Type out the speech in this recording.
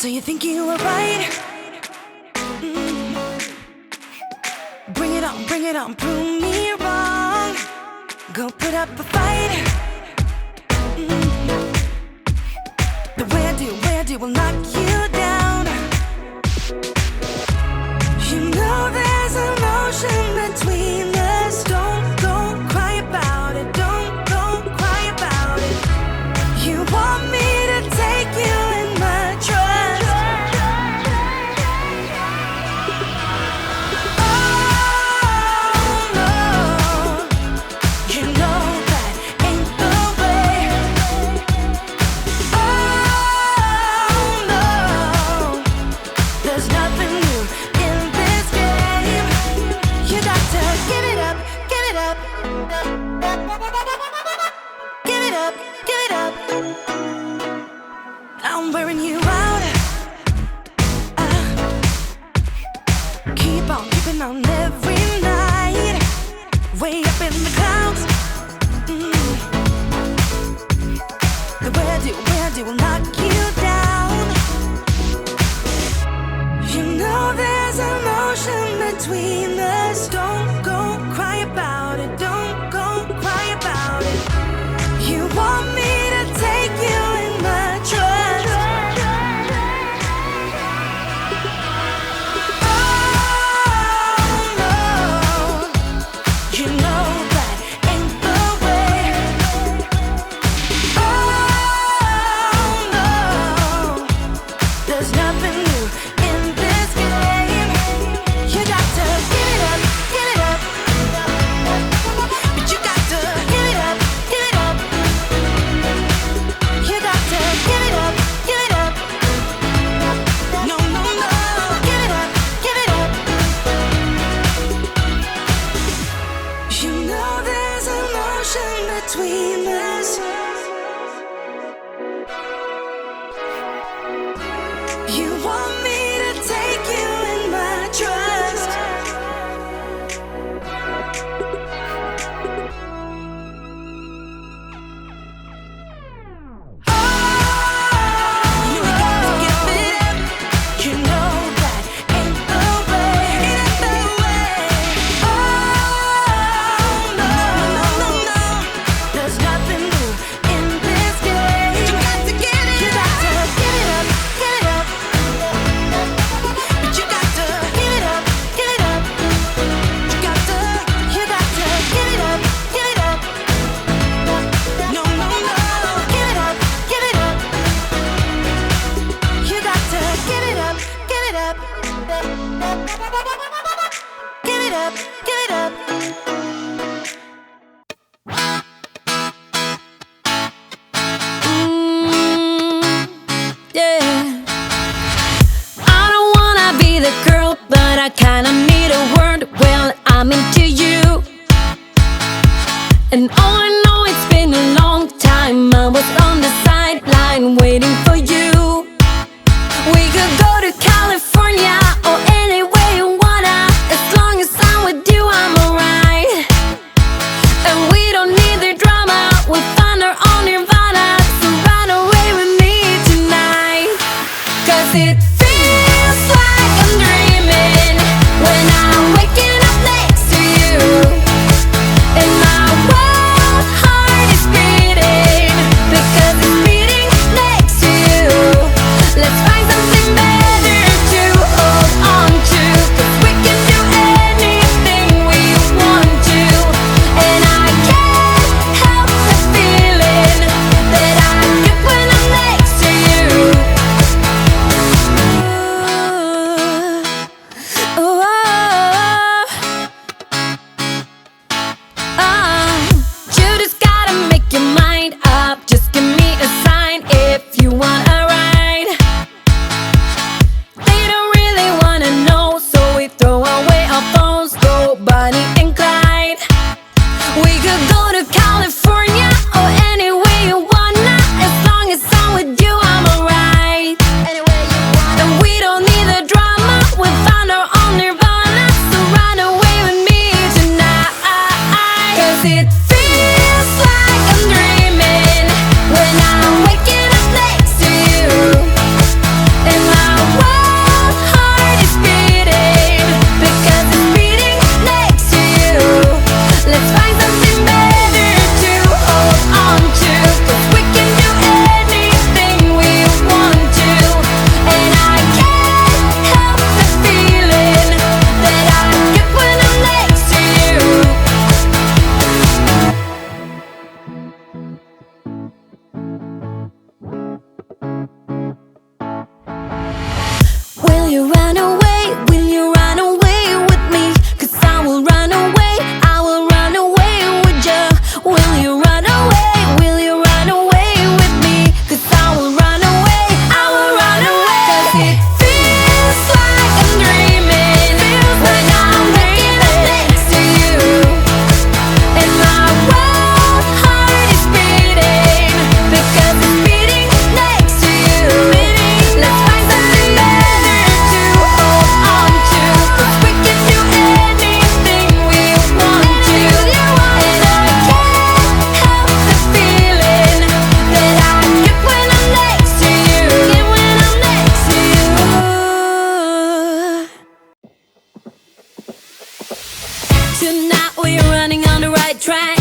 So you think you were right? Bring it on, prove me wrong. Go put up a fight. The way I do will knock you down. You know there's an ocean between us. Don't go cry about it. Don't go cry about it. You want me to take you in my trust. Oh no, you know that ain't the way. Oh no, there's nothing new in this game. You got to give it up, give it up. Give it up, give it up. I'm wearing you out. Keep on keeping on every night. Way up in the clouds. The way I do will knock you down. You know there's an ocean between us. Don't go cry about it. Don't go cry about it. You want me to take you in my trust. Oh no, you know that ain't the way. Oh no, there's nothing new in this game. You got to give it up, give it up. But you got to give it up, give it up. You got to give it up, give it up. No, no, no, give it up, give it up. You know there's an ocean between us. You want me to take you in my trust. You got to give it up. You know that ain't the way. Ain't the way. Oh no, no, no, no. There's nothing new in this game. You got to get it. You got to give it up, give it up. But you got to give it up, give it up. You got to give it up, give it up. No, no, no, give it up, give it up. You got to give it up, give it up. Give it up, give it up. Yeah. I don't wanna be the girl, but I kinda need a word. Well, I'm into you, and all I know, it's been a long time. I was on the sideline waiting for you. We could go to California or anywhere you wanna. As long as I'm with you, I'm alright. And we don't need the drama, we'll find our own nirvana. So run away with me tonight. 'Cause it feels like I'm dreaming when I'm waking up next to you. And my wild heart is beating because it's beating next to you. Let's find something better to hold on to, 'cause we can do anything we want to. And I can't help the feeling that I get when I'm next to you. track.